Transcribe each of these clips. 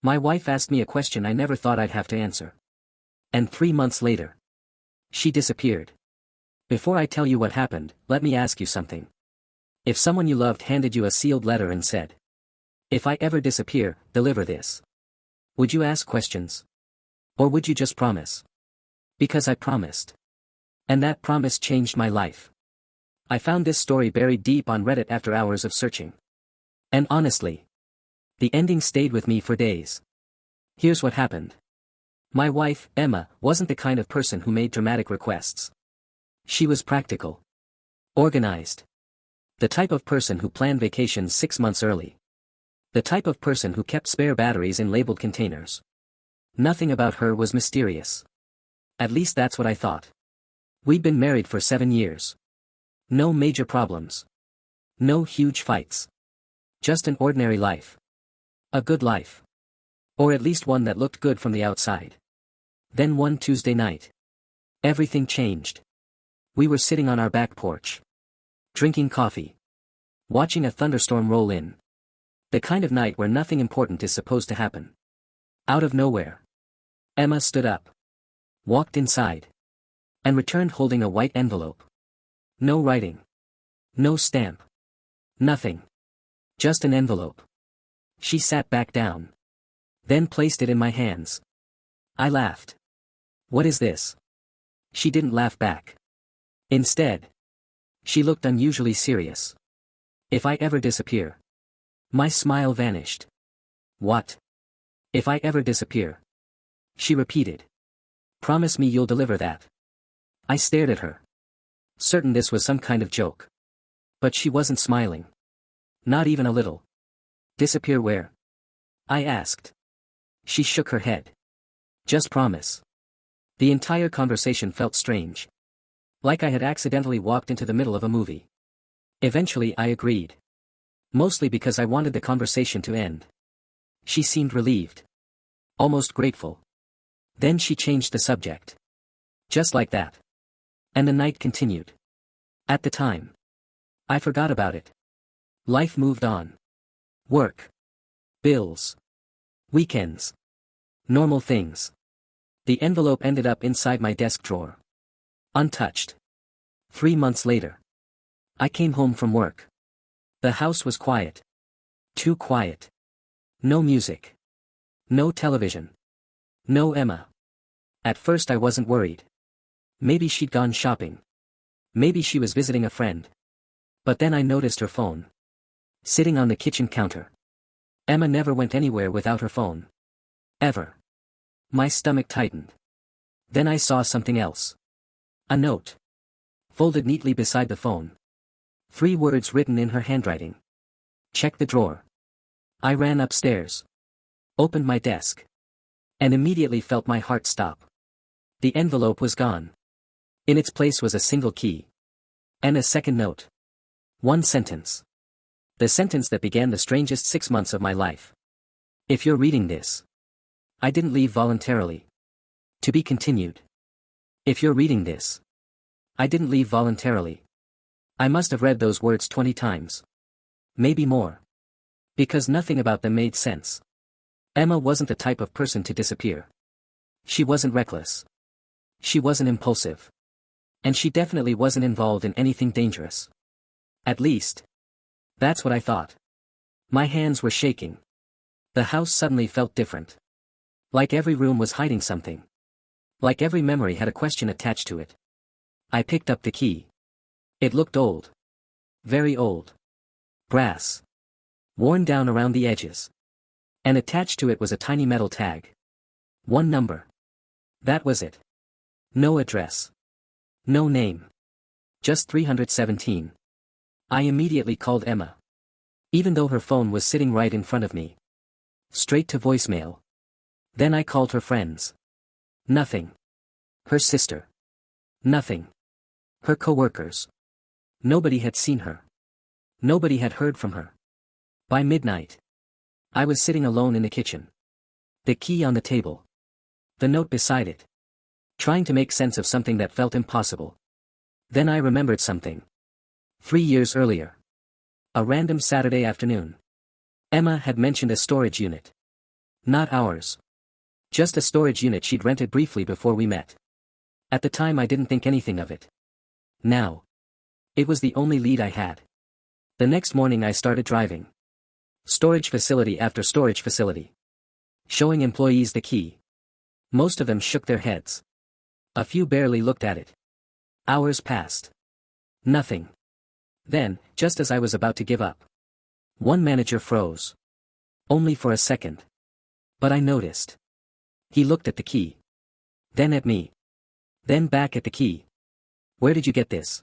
My wife asked me a question I never thought I'd have to answer. And 3 months later, she disappeared. Before I tell you what happened, let me ask you something. If someone you loved handed you a sealed letter and said, "If I ever disappear, deliver this," would you ask questions? Or would you just promise? Because I promised. And that promise changed my life. I found this story buried deep on Reddit after hours of searching. And honestly, the ending stayed with me for days. Here's what happened. My wife, Emma, wasn't the kind of person who made dramatic requests. She was practical. Organized. The type of person who planned vacations 6 months early. The type of person who kept spare batteries in labeled containers. Nothing about her was mysterious. At least that's what I thought. We'd been married for 7 years. No major problems. No huge fights. Just an ordinary life. A good life. Or at least one that looked good from the outside. Then one Tuesday night, everything changed. We were sitting on our back porch, drinking coffee, watching a thunderstorm roll in. The kind of night where nothing important is supposed to happen. Out of nowhere, Emma stood up, walked inside, and returned holding a white envelope. No writing. No stamp. Nothing. Just an envelope. She sat back down. Then placed it in my hands. I laughed. "What is this?" She didn't laugh back. Instead, she looked unusually serious. "If I ever disappear." My smile vanished. "What? If I ever disappear?" She repeated. "Promise me you'll deliver that." I stared at her, certain this was some kind of joke. But she wasn't smiling. Not even a little. "Disappear where?" I asked. She shook her head. "Just promise." The entire conversation felt strange. Like I had accidentally walked into the middle of a movie. Eventually I agreed. Mostly because I wanted the conversation to end. She seemed relieved. Almost grateful. Then she changed the subject. Just like that. And the night continued. At the time, I forgot about it. Life moved on. Work. Bills. Weekends. Normal things. The envelope ended up inside my desk drawer. Untouched. 3 months later, I came home from work. The house was quiet. Too quiet. No music. No television. No Emma. At first I wasn't worried. Maybe she'd gone shopping. Maybe she was visiting a friend. But then I noticed her phone. Sitting on the kitchen counter. Emma never went anywhere without her phone. Ever. My stomach tightened. Then I saw something else. A note. Folded neatly beside the phone. 3 words written in her handwriting. Check the drawer. I ran upstairs. Opened my desk. And immediately felt my heart stop. The envelope was gone. In its place was a single key. And a second note. 1 sentence. The sentence that began the strangest 6 months of my life. If you're reading this, I didn't leave voluntarily. To be continued. If you're reading this, I didn't leave voluntarily. I must have read those words 20 times. Maybe more. Because nothing about them made sense. Emma wasn't the type of person to disappear. She wasn't reckless. She wasn't impulsive. And she definitely wasn't involved in anything dangerous. At least, that's what I thought. My hands were shaking. The house suddenly felt different. Like every room was hiding something. Like every memory had a question attached to it. I picked up the key. It looked old. Very old. Brass. Worn down around the edges. And attached to it was a tiny metal tag. 1 number. That was it. No address. No name. Just 317. I immediately called Emma. Even though her phone was sitting right in front of me. Straight to voicemail. Then I called her friends. Nothing. Her sister. Nothing. Her coworkers. Nobody had seen her. Nobody had heard from her. By midnight, I was sitting alone in the kitchen. The key on the table. The note beside it. Trying to make sense of something that felt impossible. Then I remembered something. 3 years earlier. A random Saturday afternoon. Emma had mentioned a storage unit. Not ours. Just a storage unit she'd rented briefly before we met. At the time I didn't think anything of it. Now. It was the only lead I had. The next morning I started driving. Storage facility after storage facility. Showing employees the key. Most of them shook their heads. A few barely looked at it. Hours passed. Nothing. Then, just as I was about to give up, one manager froze. Only for a second. But I noticed. He looked at the key. Then at me. Then back at the key. "Where did you get this?"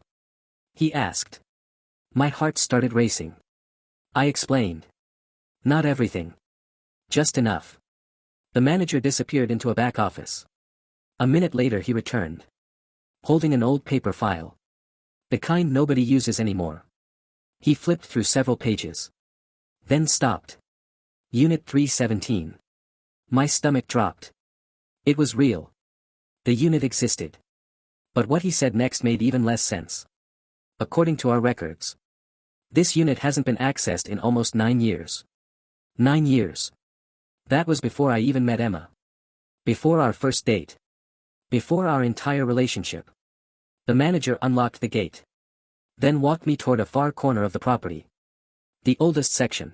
he asked. My heart started racing. I explained. Not everything. Just enough. The manager disappeared into a back office. A minute later he returned. Holding an old paper file. The kind nobody uses anymore. He flipped through several pages. Then stopped. Unit 317. My stomach dropped. It was real. The unit existed. But what he said next made even less sense. According to our records, this unit hasn't been accessed in almost 9 years. 9 years. That was before I even met Emma. Before our first date. Before our entire relationship. The manager unlocked the gate. Then walked me toward a far corner of the property. The oldest section.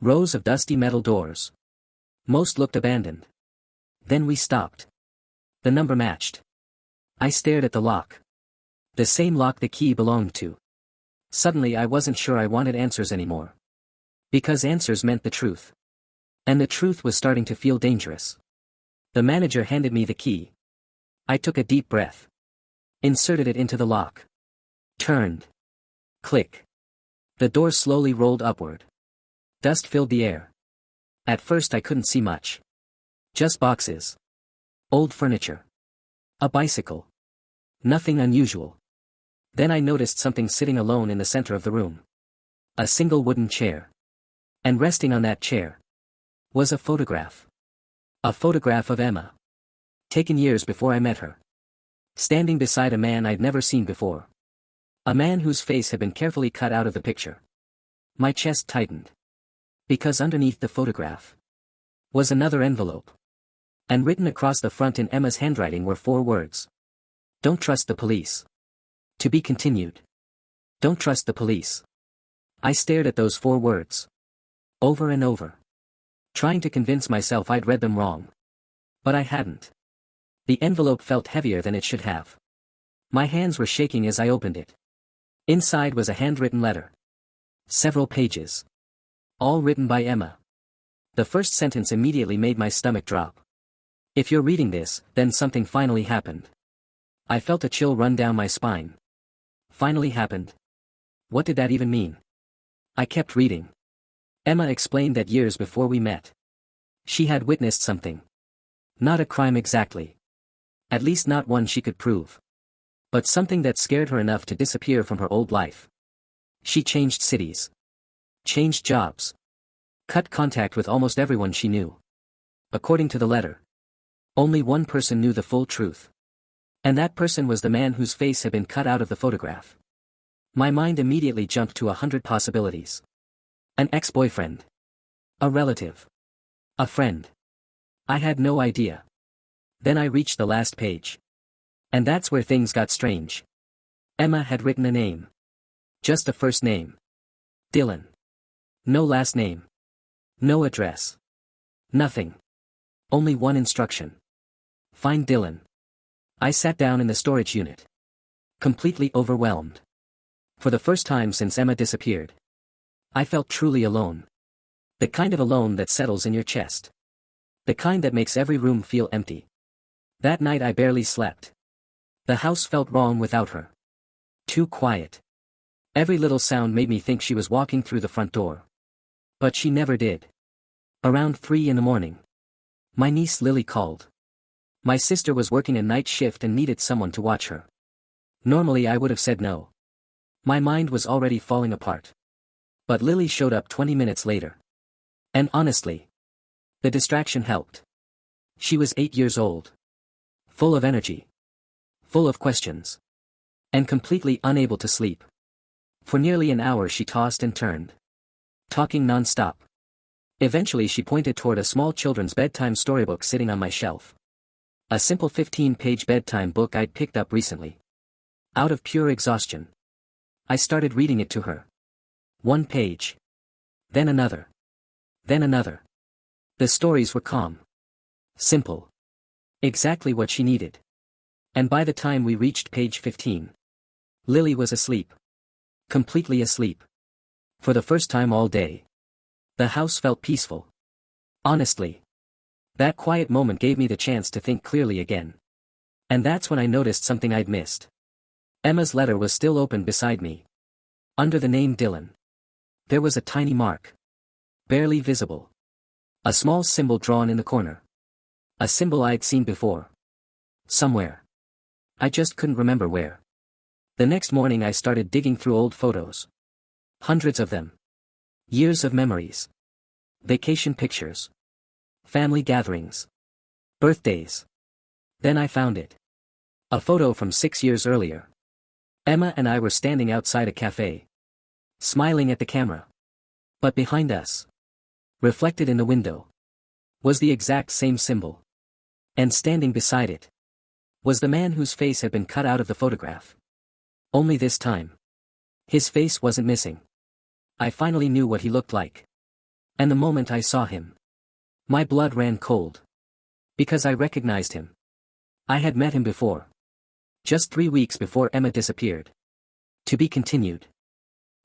Rows of dusty metal doors. Most looked abandoned. Then we stopped. The number matched. I stared at the lock. The same lock the key belonged to. Suddenly I wasn't sure I wanted answers anymore. Because answers meant the truth. And the truth was starting to feel dangerous. The manager handed me the key. I took a deep breath. Inserted it into the lock. Turned. Click. The door slowly rolled upward. Dust filled the air. At first I couldn't see much. Just boxes. Old furniture. A bicycle. Nothing unusual. Then I noticed something sitting alone in the center of the room. A single wooden chair. And resting on that chair was a photograph. A photograph of Emma. Taken years before I met her. Standing beside a man I'd never seen before. A man whose face had been carefully cut out of the picture. My chest tightened. Because underneath the photograph was another envelope. And written across the front in Emma's handwriting were 4 words. Don't trust the police. To be continued. Don't trust the police. I stared at those 4 words. Over and over. Trying to convince myself I'd read them wrong. But I hadn't. The envelope felt heavier than it should have. My hands were shaking as I opened it. Inside was a handwritten letter. Several pages. All written by Emma. The first sentence immediately made my stomach drop. If you're reading this, then something finally happened. I felt a chill run down my spine. Finally happened. What did that even mean? I kept reading. Emma explained that years before we met, she had witnessed something. Not a crime exactly. At least not one she could prove. But something that scared her enough to disappear from her old life. She changed cities. Changed jobs. Cut contact with almost everyone she knew. According to the letter, only one person knew the full truth. And that person was the man whose face had been cut out of the photograph. My mind immediately jumped to 100 possibilities. An ex-boyfriend. A relative. A friend. I had no idea. Then I reached the last page. And that's where things got strange. Emma had written a name. Just a first name. Dylan. No last name. No address. Nothing. Only one instruction. Find Dylan. I sat down in the storage unit. Completely overwhelmed. For the first time since Emma disappeared, I felt truly alone. The kind of alone that settles in your chest. The kind that makes every room feel empty. That night I barely slept. The house felt wrong without her. Too quiet. Every little sound made me think she was walking through the front door. But she never did. Around 3 a.m, my niece Lily called. My sister was working a night shift and needed someone to watch her. Normally I would have said no. My mind was already falling apart. But Lily showed up 20 minutes later. And honestly, the distraction helped. She was 8 years old. Full of energy. Full of questions. And completely unable to sleep. For nearly an hour she tossed and turned. Talking non-stop. Eventually she pointed toward a small children's bedtime storybook sitting on my shelf. A simple 15-page bedtime book I'd picked up recently. Out of pure exhaustion, I started reading it to her. One page. Then another. Then another. The stories were calm. Simple. Exactly what she needed. And by the time we reached page 15, Lily was asleep. Completely asleep. For the first time all day. The house felt peaceful. Honestly. That quiet moment gave me the chance to think clearly again. And that's when I noticed something I'd missed. Emma's letter was still open beside me. Under the name Dylan. There was a tiny mark. Barely visible. A small symbol drawn in the corner. A symbol I'd seen before. Somewhere. I just couldn't remember where. The next morning I started digging through old photos. Hundreds of them. Years of memories. Vacation pictures. Family gatherings. Birthdays. Then I found it. A photo from 6 years earlier. Emma and I were standing outside a cafe. Smiling at the camera. But behind us, reflected in the window, was the exact same symbol. And standing beside it, was the man whose face had been cut out of the photograph. Only this time, his face wasn't missing. I finally knew what he looked like. And the moment I saw him, my blood ran cold. Because I recognized him. I had met him before. Just 3 weeks before Emma disappeared. To be continued.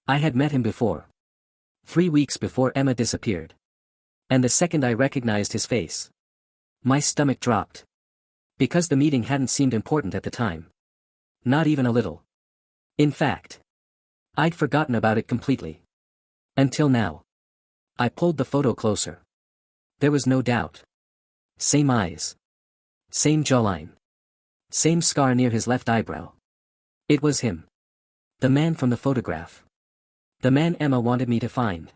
I had met him before. 3 weeks before Emma disappeared. And the second I recognized his face, my stomach dropped. Because the meeting hadn't seemed important at the time. Not even a little. In fact, I'd forgotten about it completely. Until now. I pulled the photo closer. There was no doubt. Same eyes. Same jawline. Same scar near his left eyebrow. It was him. The man from the photograph. The man Emma wanted me to find.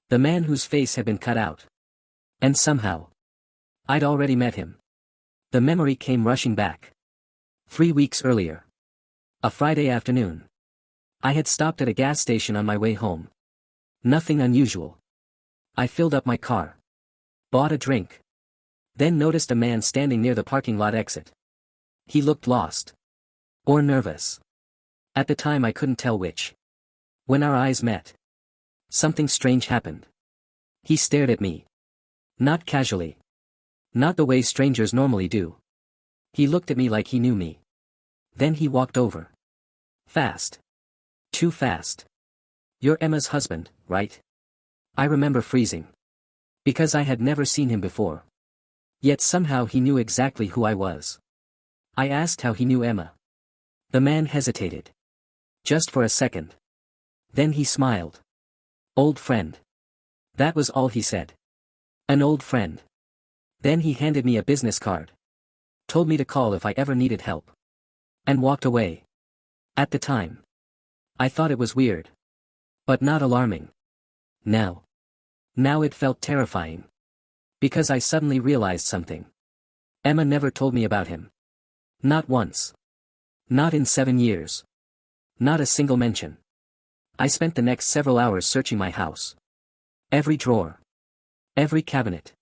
The man whose face had been cut out. And somehow, I'd already met him. The memory came rushing back. 3 weeks earlier. A Friday afternoon. I had stopped at a gas station on my way home. Nothing unusual. I filled up my car. Bought a drink. Then noticed a man standing near the parking lot exit. He looked lost. Or nervous. At the time I couldn't tell which. When our eyes met, something strange happened. He stared at me. Not casually. Not the way strangers normally do. He looked at me like he knew me. Then he walked over. Fast. Too fast. You're Emma's husband, right? I remember freezing. Because I had never seen him before. Yet somehow he knew exactly who I was. I asked how he knew Emma. The man hesitated. Just for a second. Then he smiled. Old friend. That was all he said. An old friend. Then he handed me a business card. Told me to call if I ever needed help. And walked away. At the time, I thought it was weird. But not alarming. Now it felt terrifying. Because I suddenly realized something. Emma never told me about him. Not once. Not in 7 years. Not a single mention. I spent the next several hours searching my house. Every drawer. Every cabinet.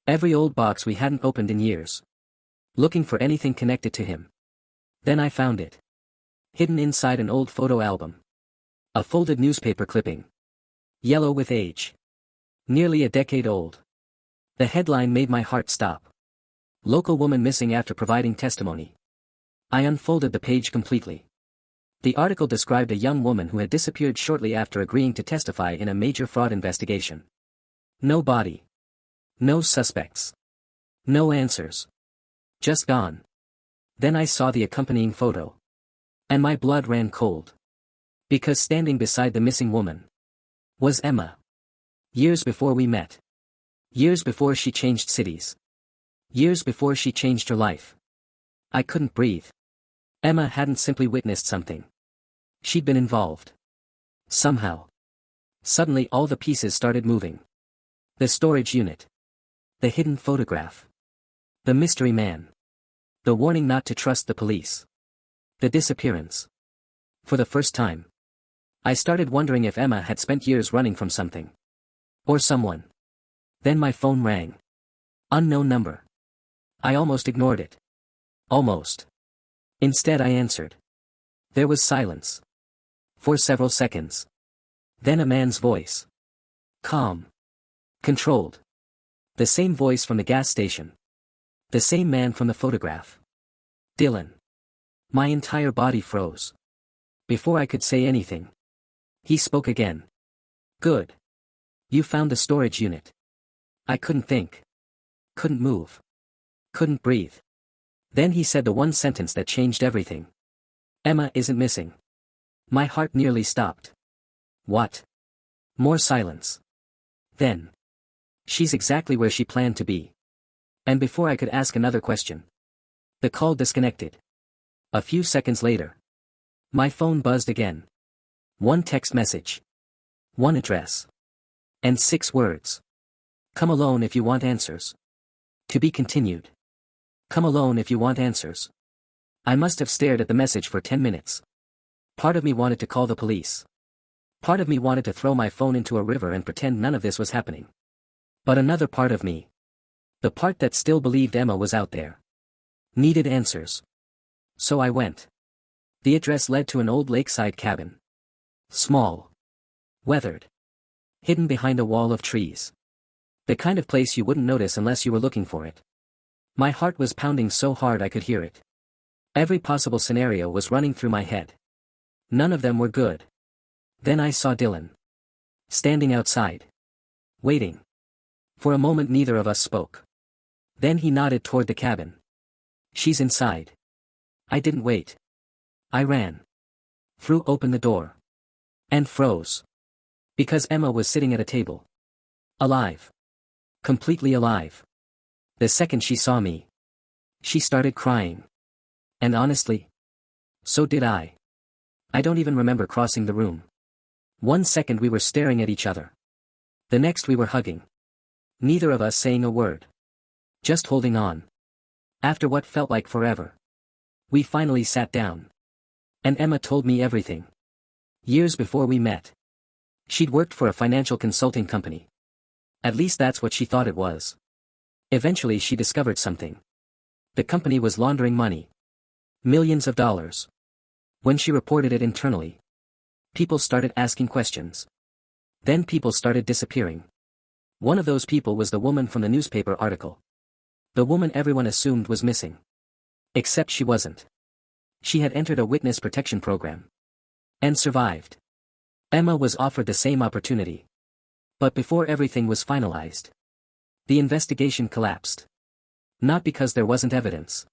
Every old box we hadn't opened in years. Looking for anything connected to him. Then I found it. Hidden inside an old photo album. A folded newspaper clipping. Yellow with age. Nearly a decade old. The headline made my heart stop. Local woman missing after providing testimony. I unfolded the page completely. The article described a young woman who had disappeared shortly after agreeing to testify in a major fraud investigation. No body. No suspects. No answers. Just gone. Then I saw the accompanying photo. And my blood ran cold. Because standing beside the missing woman was Emma. Years before we met. Years before she changed cities. Years before she changed her life. I couldn't breathe. Emma hadn't simply witnessed something. She'd been involved. Somehow. Suddenly all the pieces started moving. The storage unit. The hidden photograph. The mystery man. The warning not to trust the police. The disappearance. For the first time, I started wondering if Emma had spent years running from something. Or someone. Then my phone rang. Unknown number. I almost ignored it. Almost. Instead I answered. There was silence. For several seconds. Then a man's voice. Calm. Controlled. The same voice from the gas station. The same man from the photograph. Dylan. My entire body froze. Before I could say anything. He spoke again. Good. You found the storage unit. I couldn't think. Couldn't move. Couldn't breathe. Then he said the one sentence that changed everything. Emma isn't missing. My heart nearly stopped. What? More silence. Then. She's exactly where she planned to be. And before I could ask another question. The call disconnected. A few seconds later. My phone buzzed again. One text message. One address. And 6 words. Come alone if you want answers. To be continued. Come alone if you want answers. I must have stared at the message for 10 minutes. Part of me wanted to call the police. Part of me wanted to throw my phone into a river and pretend none of this was happening. But another part of me, the part that still believed Emma was out there, needed answers. So I went. The address led to an old lakeside cabin. Small. Weathered. Hidden behind a wall of trees. The kind of place you wouldn't notice unless you were looking for it. My heart was pounding so hard I could hear it. Every possible scenario was running through my head. None of them were good. Then I saw Dylan. Standing outside. Waiting. For a moment neither of us spoke. Then he nodded toward the cabin. She's inside. I didn't wait. I ran. Threw open the door. And froze. Because Emma was sitting at a table. Alive. Completely alive. The second she saw me. She started crying. And honestly. So did I. I don't even remember crossing the room. 1 second we were staring at each other. The next we were hugging. Neither of us saying a word. Just holding on. After what felt like forever. We finally sat down. And Emma told me everything. Years before we met. She'd worked for a financial consulting company. At least that's what she thought it was. Eventually she discovered something. The company was laundering money. Millions of dollars. When she reported it internally. People started asking questions. Then people started disappearing. One of those people was the woman from the newspaper article. The woman everyone assumed was missing. Except she wasn't. She had entered a witness protection program. And survived. Emma was offered the same opportunity. But before everything was finalized. The investigation collapsed. Not because there wasn't evidence.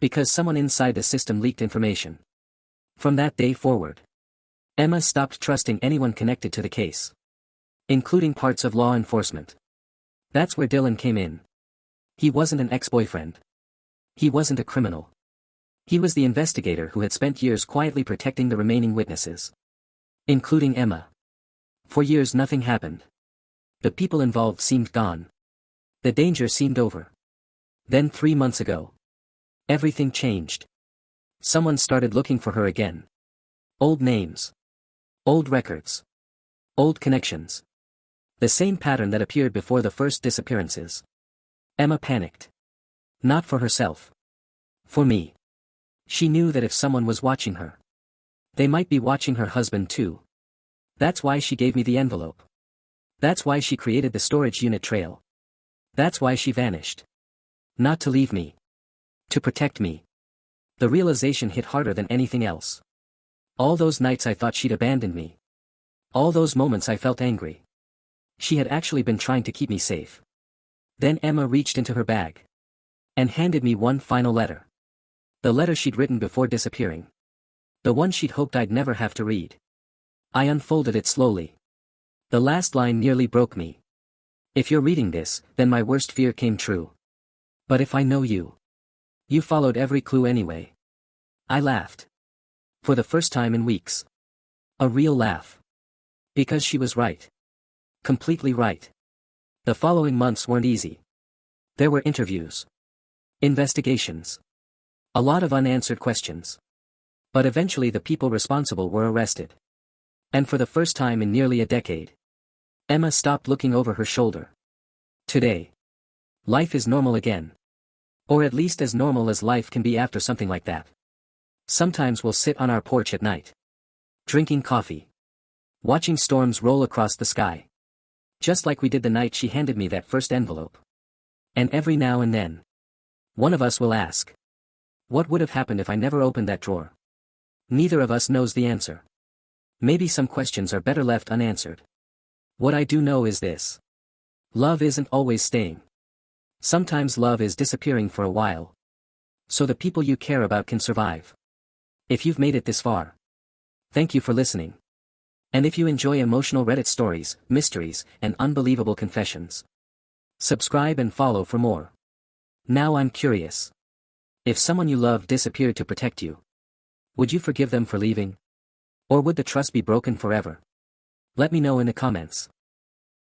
Because someone inside the system leaked information. From that day forward. Emma stopped trusting anyone connected to the case. Including parts of law enforcement. That's where Dylan came in. He wasn't an ex-boyfriend. He wasn't a criminal. He was the investigator who had spent years quietly protecting the remaining witnesses. Including Emma. For years nothing happened. The people involved seemed gone. The danger seemed over. Then 3 months ago. Everything changed. Someone started looking for her again. Old names. Old records. Old connections. The same pattern that appeared before the first disappearances. Emma panicked. Not for herself. For me. She knew that if someone was watching her, they might be watching her husband too. That's why she gave me the envelope. That's why she created the storage unit trail. That's why she vanished. Not to leave me. To protect me. The realization hit harder than anything else. All those nights I thought she'd abandoned me. All those moments I felt angry. She had actually been trying to keep me safe. Then Emma reached into her bag. And handed me one final letter. The letter she'd written before disappearing. The one she'd hoped I'd never have to read. I unfolded it slowly. The last line nearly broke me. If you're reading this, then my worst fear came true. But if I know you. You followed every clue anyway. I laughed. For the first time in weeks. A real laugh. Because she was right. Completely right. The following months weren't easy. There were interviews. Investigations. A lot of unanswered questions. But eventually the people responsible were arrested. And for the first time in nearly a decade. Emma stopped looking over her shoulder. Today, life is normal again. Or at least as normal as life can be after something like that. Sometimes we'll sit on our porch at night, drinking coffee, watching storms roll across the sky. Just like we did the night she handed me that first envelope. And every now and then, one of us will ask, what would have happened if I never opened that drawer? Neither of us knows the answer. Maybe some questions are better left unanswered. What I do know is this. Love isn't always staying. Sometimes love is disappearing for a while. So the people you care about can survive. If you've made it this far, thank you for listening. And if you enjoy emotional Reddit stories, mysteries, and unbelievable confessions, subscribe and follow for more. Now I'm curious. If someone you love disappeared to protect you, would you forgive them for leaving? Or would the trust be broken forever? Let me know in the comments.